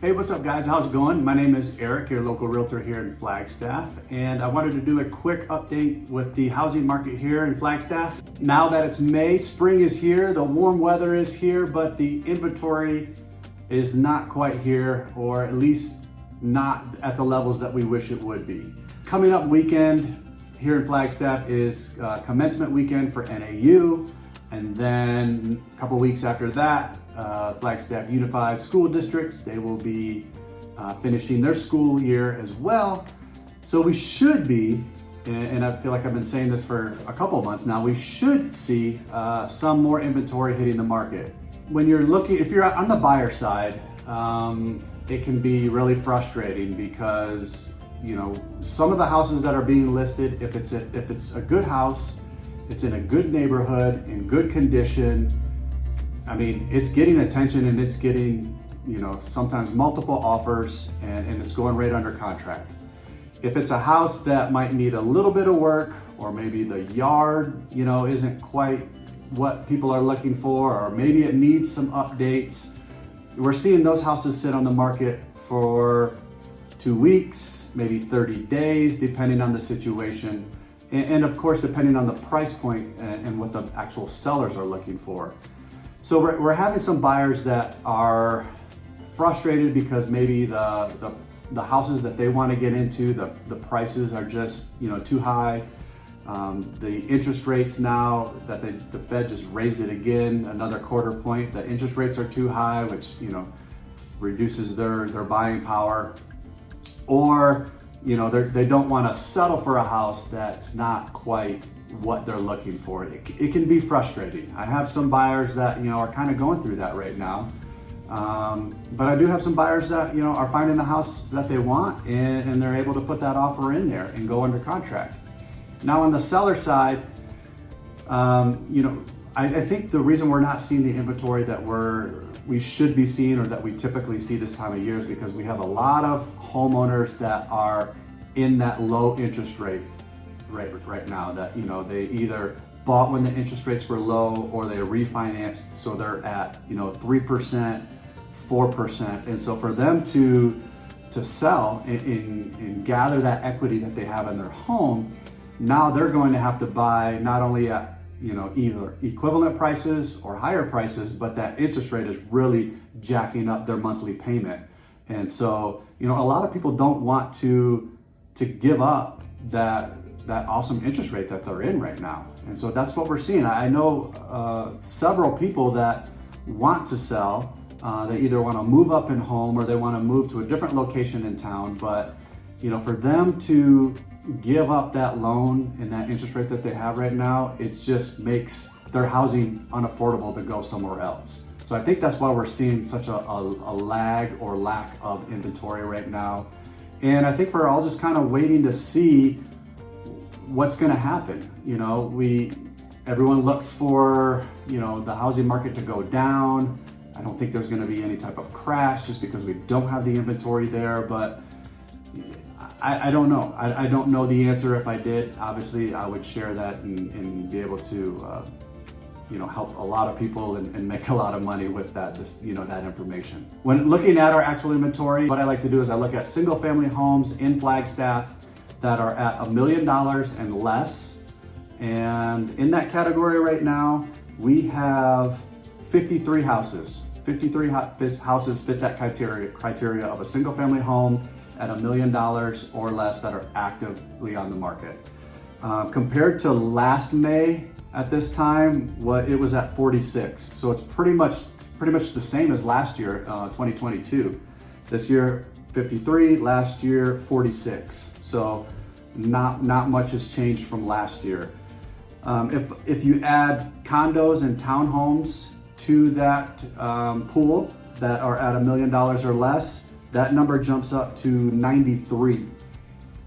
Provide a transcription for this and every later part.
Hey, what's up guys? How's it going? My name is Eric, your local realtor here in Flagstaff, and I wanted to do a quick update with the housing market here in Flagstaff. Now that it's May, spring is here, the warm weather is here, but the inventory is not quite here, or at least not at the levels that we wish it would be. Coming up weekend here in Flagstaff is commencement weekend for NAU, and then a couple weeks after that, Flagstaff Unified School Districts, they will be finishing their school year as well. So we should be, and I feel like I've been saying this for a couple of months now, we should see some more inventory hitting the market. When you're looking, if you're on the buyer side, it can be really frustrating because, you know, some of the houses that are being listed, if it's a good house, it's in a good neighborhood, in good condition, I mean, it's getting attention and it's getting, you know, sometimes multiple offers and it's going right under contract. If it's a house that might need a little bit of work, or maybe the yard, you know, isn't quite what people are looking for, or maybe it needs some updates, we're seeing those houses sit on the market for 2 weeks, maybe 30 days, depending on the situation. And of course, depending on the price point and what the actual sellers are looking for. So we're having some buyers that are frustrated because maybe the houses that they want to get into, the prices are just, you know, too high. The interest rates now that the Fed just raised it again, another quarter point, the interest rates are too high, which, you know, reduces their buying power. Or, you know, they don't want to settle for a house that's not quite what they're looking for. It can be frustrating. I have some buyers that, you know, are kind of going through that right now. But I do have some buyers that, you know, are finding the house that they want and they're able to put that offer in there and go under contract. Now on the seller side, you know, I think the reason we're not seeing the inventory that we should be seeing, or that we typically see this time of year, is because we have a lot of homeowners that are in that low interest rate right now, that, you know, they either bought when the interest rates were low or they refinanced, so they're at, you know, 3%, 4%. And so for them to sell and gather that equity that they have in their home, now they're going to have to buy not only at, you know, either equivalent prices or higher prices, but that interest rate is really jacking up their monthly payment. And so, you know, a lot of people don't want to give up that awesome interest rate that they're in right now. And so that's what we're seeing. I know several people that want to sell. They either want to move up in home or they want to move to a different location in town. But, you know, for them to give up that loan and that interest rate that they have right now, it just makes their housing unaffordable to go somewhere else. So I think that's why we're seeing such a lag or lack of inventory right now. And I think we're all just kind of waiting to see what's going to happen. You know, everyone looks for, you know, the housing market to go down. I don't think there's going to be any type of crash just because we don't have the inventory there, but I don't know. I don't know the answer. If I did, obviously I would share that and be able to, you know, help a lot of people and make a lot of money with that, you know, that information. When looking at our actual inventory, what I like to do is I look at single family homes in Flagstaff that are at $1 million and less. And in that category right now, we have 53 houses. 53 houses fit that criteria of a single family home at $1 million or less that are actively on the market. Compared to last May at this time, it was at 46. So it's pretty much the same as last year, 2022. This year, 53, last year, 46. So not much has changed from last year. If you add condos and townhomes to that pool that are at $1 million or less, that number jumps up to 93.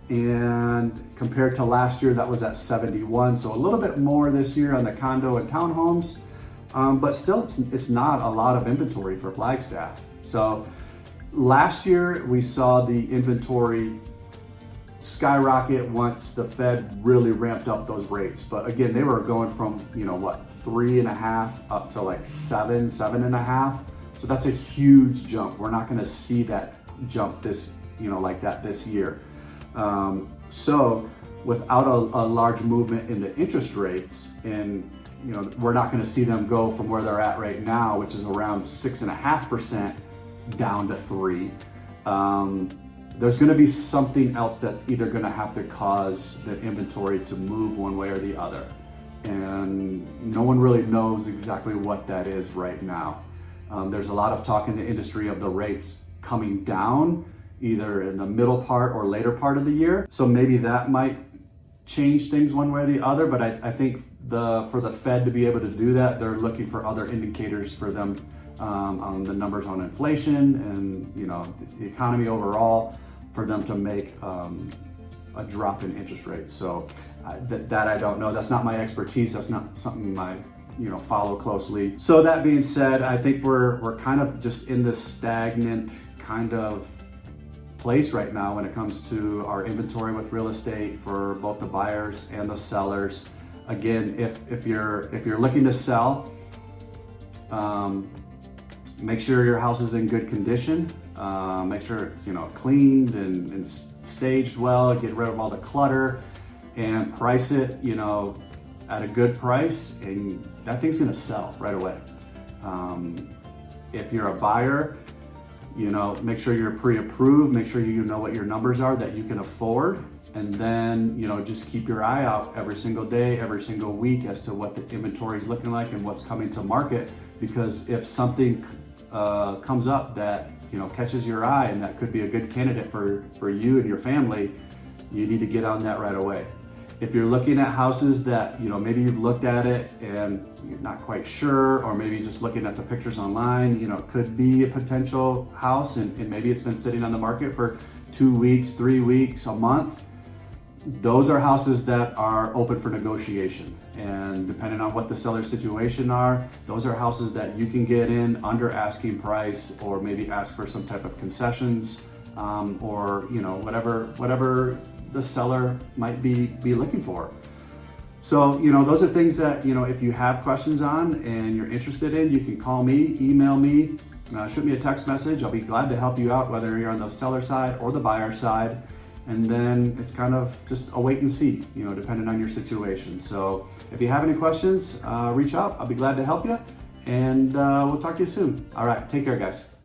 And compared to last year, that was at 71. So a little bit more this year on the condo and townhomes, but still it's not a lot of inventory for Flagstaff. So last year we saw the inventory skyrocket once the Fed really ramped up those rates. But again, they were going from, you know, what, 3.5 up to like 7.5. So that's a huge jump. We're not gonna see that jump this, like that this year. So without a large movement in the interest rates, and we're not gonna see them go from where they're at right now, which is around 6.5% down to 3. There's gonna be something else that's either gonna have to cause the inventory to move one way or the other. And no one really knows exactly what that is right now. There's a lot of talk in the industry of the rates coming down either in the middle part or later part of the year. So maybe that might change things one way or the other, but I think for the Fed to be able to do that, they're looking for other indicators for them on the numbers on inflation and the economy overall, for them to make a drop in interest rates. So that I don't know. That's not my expertise. That's not something I follow closely. So that being said, I think we're kind of just in this stagnant kind of place right now when it comes to our inventory with real estate for both the buyers and the sellers. Again, if you're looking to sell, make sure your house is in good condition. Make sure it's cleaned and staged well. Get rid of all the clutter and price it at a good price, and that thing's gonna sell right away. If you're a buyer, make sure you're pre-approved, make sure you know what your numbers are that you can afford, and then just keep your eye out every single day, every single week as to what the inventory is looking like and what's coming to market. Because if something comes up that catches your eye and that could be a good candidate for you and your family, you need to get on that right away. If you're looking at houses that maybe you've looked at it and you're not quite sure, or maybe just looking at the pictures online, it could be a potential house and maybe it's been sitting on the market for 2 weeks, 3 weeks, a month. Those are houses that are open for negotiation, and depending on what the seller's situation are, those are houses that you can get in under asking price, or maybe ask for some type of concessions, or whatever the seller might be looking for. So those are things that if you have questions on and you're interested in, you can call me, email me, shoot me a text message. I'll be glad to help you out, whether you're on the seller side or the buyer side. And then it's kind of just a wait and see, depending on your situation. So if you have any questions, reach out. I'll be glad to help you, and we'll talk to you soon. All right, take care, guys.